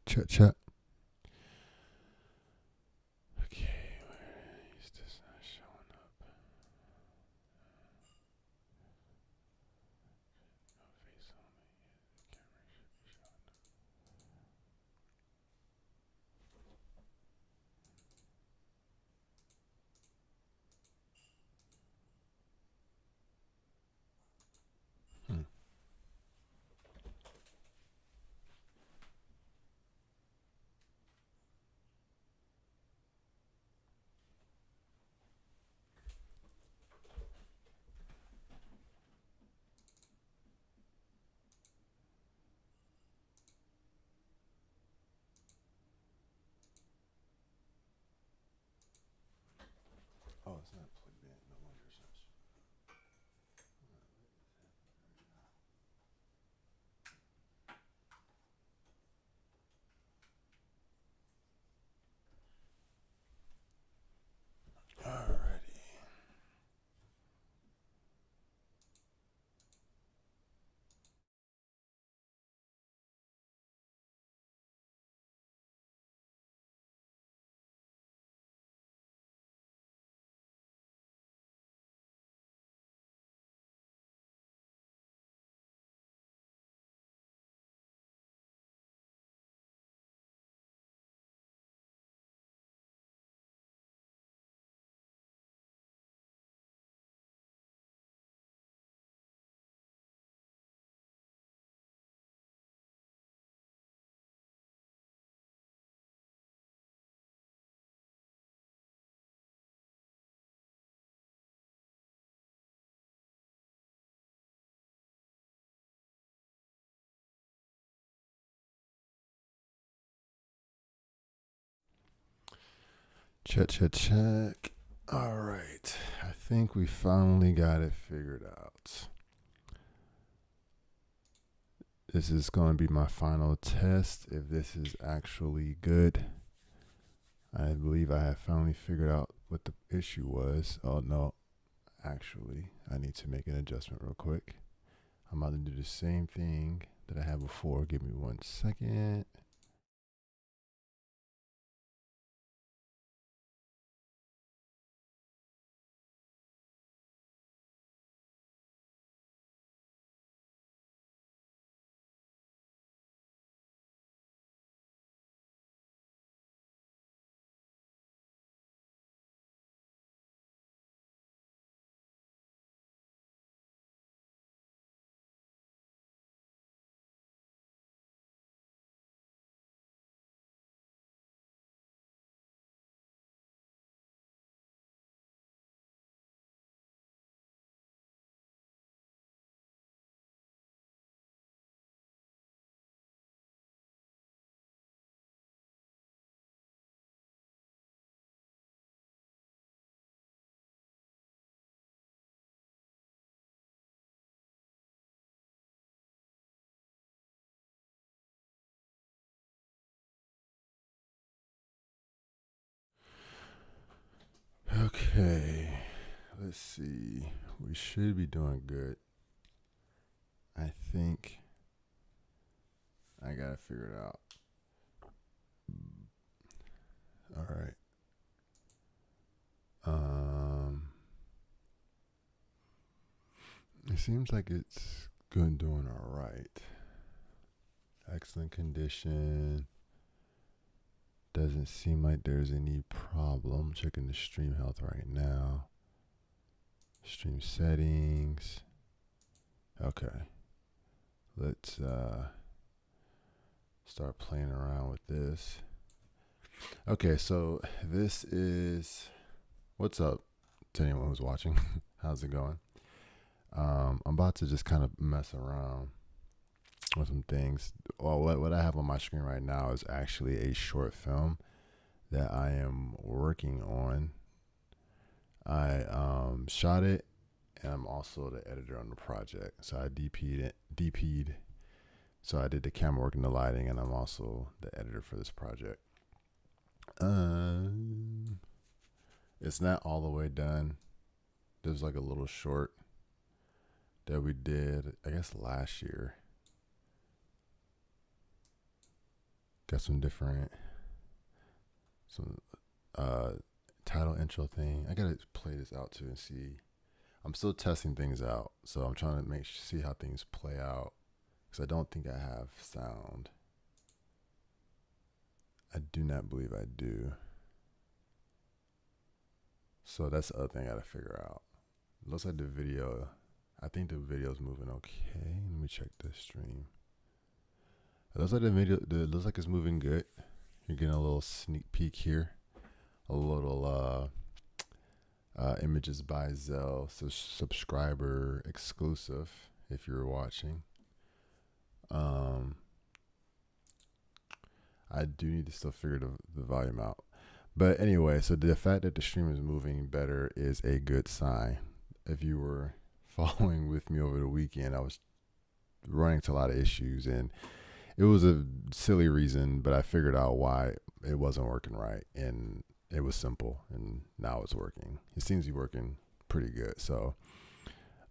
Check, check. Okay, where is this not showing up? No face on me. The camera should be showing up. Hmm. Oh, it's not plugged in. No wonder it's not. Alrighty. Check, check, check. All right. I think we finally got it figured out. This is going to be my final test if this is actually good. I believe I have finally figured out what the issue was. Oh, no. Actually, I need to make an adjustment real quick. I'm about to do the same thing that I had before. Give me 1 second. Okay, let's see. We should be doing good. I think I gotta figure it out. All right. Um, it seems like it's good, doing all right. Excellent condition. Doesn't seem like there's any problem. Checking the stream health right now. Stream settings. Okay. Let's start playing around with this. Okay, so this is what's up to anyone who's watching. How's it going? I'm about to just kind of mess around with some things. Well, what I have on my screen right now is actually a short film that I am working on. I shot it, and I'm also the editor on the project. So I DP'd. So I did the camera work and the lighting, and I'm also the editor for this project. It's not all the way done. There's like a little short that we did, I guess last year. Got some different, some title intro thing. I gotta play this out too and see. I'm still testing things out, so I'm trying to see how things play out, because I don't think I have sound. I do not believe I do. So that's the other thing I gotta figure out. It looks like the video, I think the video's moving okay. Let me check the stream. It looks like the video, it looks like it's moving good. You're getting a little sneak peek here. A little images by Zell, so subscriber exclusive if you're watching. I do need to still figure the volume out. But anyway, so the fact that the stream is moving better is a good sign. If you were following with me over the weekend, I was running into a lot of issues, and it was a silly reason, but I figured out why it wasn't working right, and it was simple, and now it's working. It seems to be working pretty good. So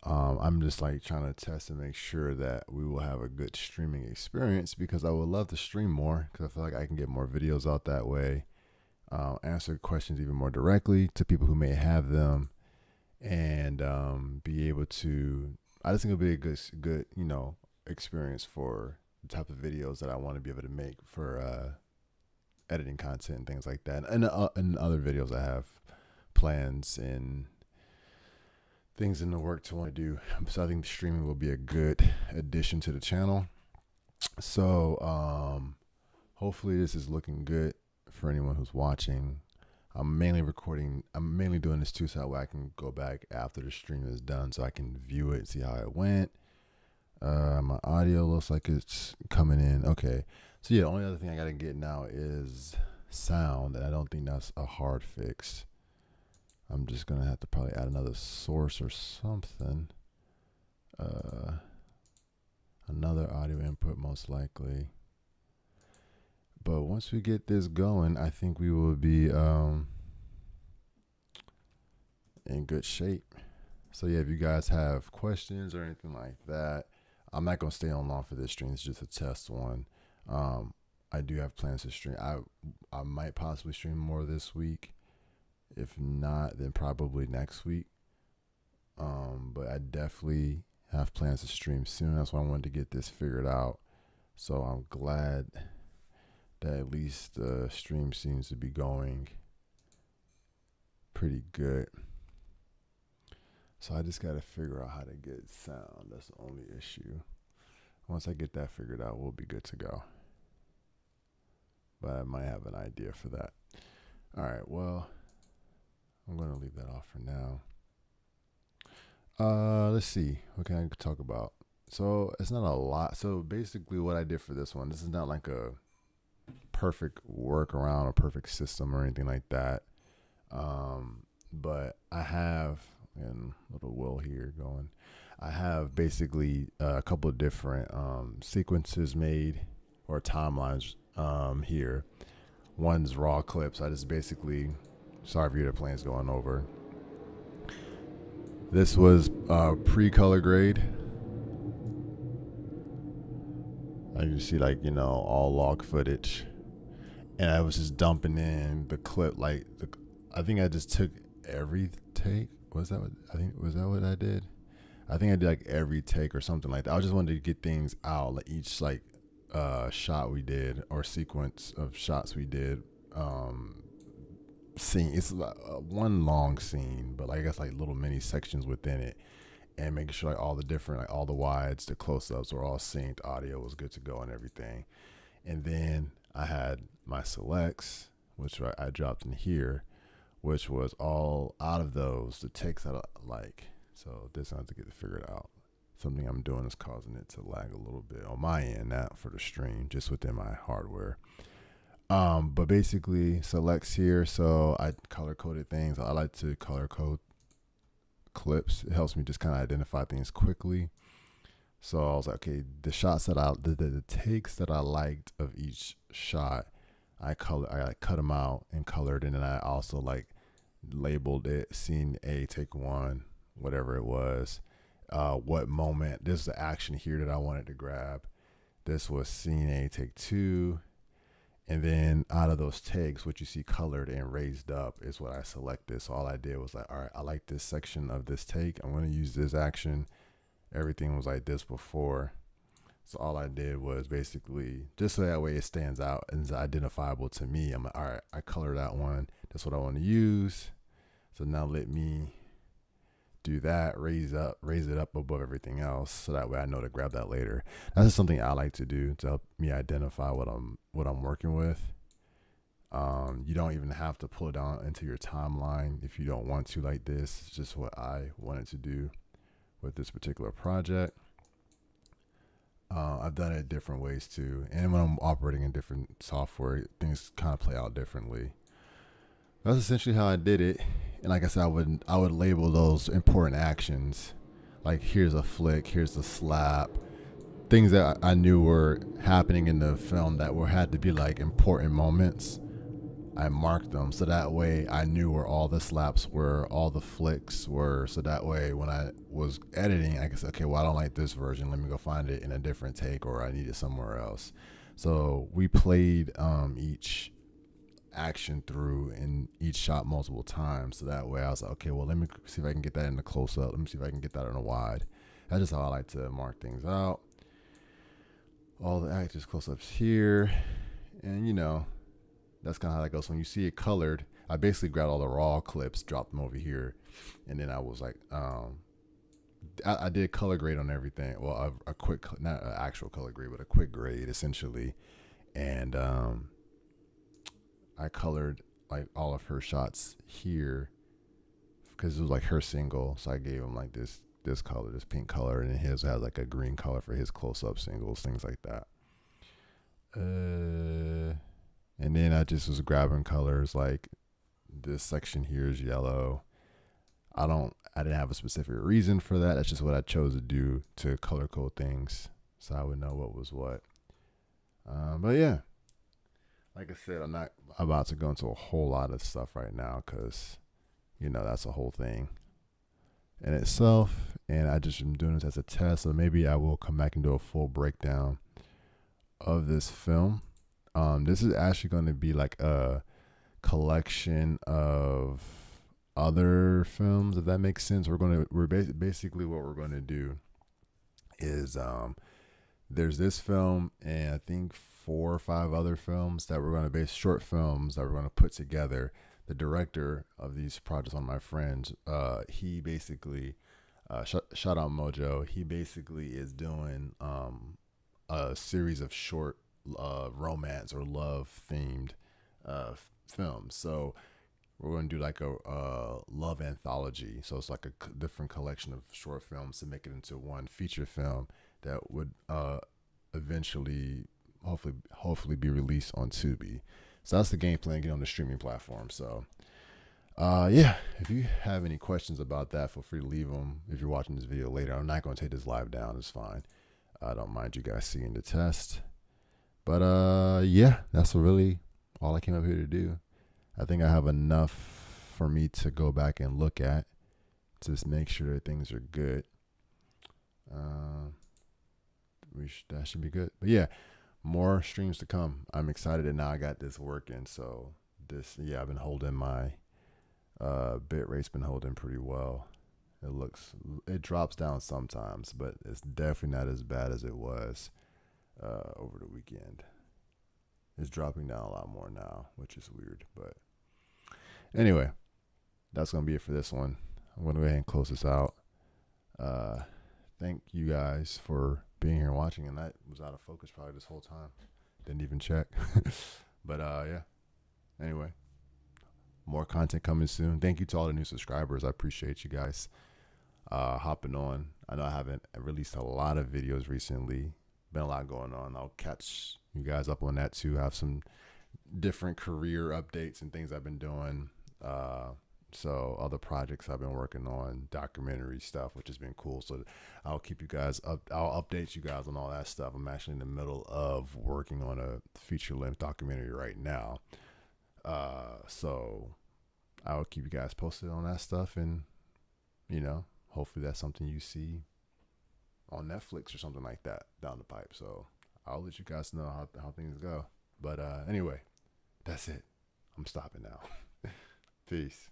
I'm just like trying to test and make sure that we will have a good streaming experience, because I would love to stream more, because I feel like I can get more videos out that way, answer questions even more directly to people who may have them, and be able to, I just think it'll be a good experience for the type of videos that I want to be able to make for editing content and things like that, and other videos I have plans and things in the work to want to do. So I think the streaming will be a good addition to the channel. So hopefully this is looking good for anyone who's watching. I'm mainly doing this too, so that way I can go back after the stream is done, so I can view it and see how it went. My audio looks like it's coming in okay. So yeah, the only other thing I gotta get now is sound, and I don't think that's a hard fix. I'm just gonna have to probably add another source or something. Another audio input most likely. But once we get this going, I think we will be in good shape. So yeah, if you guys have questions or anything like that, I'm not gonna stay on long for this stream. It's just a test one. I do have plans to stream. I might possibly stream more this week. If not, then probably next week. But I definitely have plans to stream soon. That's why I wanted to get this figured out. So I'm glad that at least the stream seems to be going pretty good. So I just got to figure out how to get sound. That's the only issue. Once I get that figured out, we'll be good to go. But I might have an idea for that. All right, well, I'm going to leave that off for now. Let's see. What can I talk about? So it's not a lot. So basically what I did for this one, this is not like a perfect workaround or perfect system or anything like that. But I have, and little Will here going, I have basically a couple of different sequences made, or timelines here. One's raw clips. I just basically, sorry if you hear the planes going over. This was pre-color grade. I can see, like, all log footage, and I was just dumping in the clip. Like, I think I just took every take. Was that what I did? I think I did like every take or something like that. I just wanted to get things out, like each shot we did, or sequence of shots we did. Scene. It's like one long scene, but like, I guess like little mini sections within it, and making sure like all the different, like all the wides, the close-ups were all synced, audio was good to go and everything. And then I had my selects, which I dropped in here, which was all out of those, the takes that I like. So this I have to get it figured out. Something I'm doing is causing it to lag a little bit on my end, not for the stream, just within my hardware. But basically selects here. So I color coded things. I like to color code clips. It helps me just kind of identify things quickly. So I was like, okay, the shots that the takes that I liked of each shot, I cut them out and colored, and then I also like labeled it scene A, take one, whatever it was. What moment? This is the action here that I wanted to grab. This was scene A, take two. And then out of those takes, what you see colored and raised up is what I selected. So all I did was like, all right, I like this section of this take. I'm going to use this action. Everything was like this before. So all I did was basically, just so that way it stands out and is identifiable to me. I'm like, all right, I colored that one. That's what I want to use. So now let me do that, raise it up above everything else. So that way I know to grab that later. That's just something I like to do to help me identify what I'm working with. You don't even have to pull it down into your timeline if you don't want to like this. It's just what I wanted to do with this particular project. I've done it different ways too. And when I'm operating in different software, things kind of play out differently. That's essentially how I did it. And like I said, I would label those important actions. Like here's a flick, here's a slap. Things that I knew were happening in the film that had to be like important moments. I marked them so that way I knew where all the slaps were, all the flicks were. So that way when I was editing, I could say, okay, well, I don't like this version. Let me go find it in a different take, or I need it somewhere else. So we played each action through in each shot multiple times. So that way I was like, okay, well, let me see if I can get that in the close up. Let me see if I can get that in a wide. That's just how I like to mark things out. All the actors close ups here. And that's kind of how that goes. When you see it colored, I basically grabbed all the raw clips, dropped them over here, and then I was like, I did color grade on everything. Well, a quick, not an actual color grade, but a quick grade essentially, and I colored like all of her shots here because it was like her single, so I gave him like this color, this pink color, and then his has like a green color for his close-up singles, things like that. And then I just was grabbing colors like this section here is yellow. I didn't have a specific reason for that. That's just what I chose to do to color code things, so I would know what was what. But yeah, like I said, I'm not about to go into a whole lot of stuff right now because, that's a whole thing in itself. And I just am doing this as a test. So maybe I will come back and do a full breakdown of this film. This is actually going to be like a collection of other films, if that makes sense. We're basically what we're going to do is there's this film and I think 4 or 5 other films that we're going to base short films that we're going to put together. The director of these projects, one of my friends, he basically shout out Mojo. He basically is doing a series of short romance or love themed films. So we're going to do like a love anthology. So it's like a different collection of short films to make it into one feature film that would eventually hopefully be released on Tubi. So that's the game plan, get on the streaming platform. So yeah, if you have any questions about that, feel free to leave them if you're watching this video later. I'm not going to take this live down. It's fine. I don't mind you guys seeing the test. But yeah, that's really all I came up here to do. I think I have enough for me to go back and look at to just make sure that things are good. That should be good. But yeah, more streams to come. I'm excited that now I got this working. So I've been holding my bit rate's been holding pretty well. It drops down sometimes, but it's definitely not as bad as it was over the weekend. It's dropping down a lot more now, which is weird. But anyway, that's going to be it for this one. I'm going to go ahead and close this out. Thank you guys for being here and watching. And that was out of focus probably this whole time. Didn't even check. But yeah. Anyway, more content coming soon. Thank you to all the new subscribers. I appreciate you guys hopping on. I know I haven't released a lot of videos recently. Been a lot going on. I'll catch you guys up on that too. Have some different career updates and things I've been doing. So other projects I've been working on, documentary stuff, which has been cool. So I'll keep you guys up. I'll update you guys on all that stuff. I'm actually in the middle of working on a feature-length documentary right now. So I'll keep you guys posted on that stuff, and hopefully that's something you see on Netflix or something like that down the pipe. So I'll let you guys know how things go. But anyway, that's it. I'm stopping now. Peace.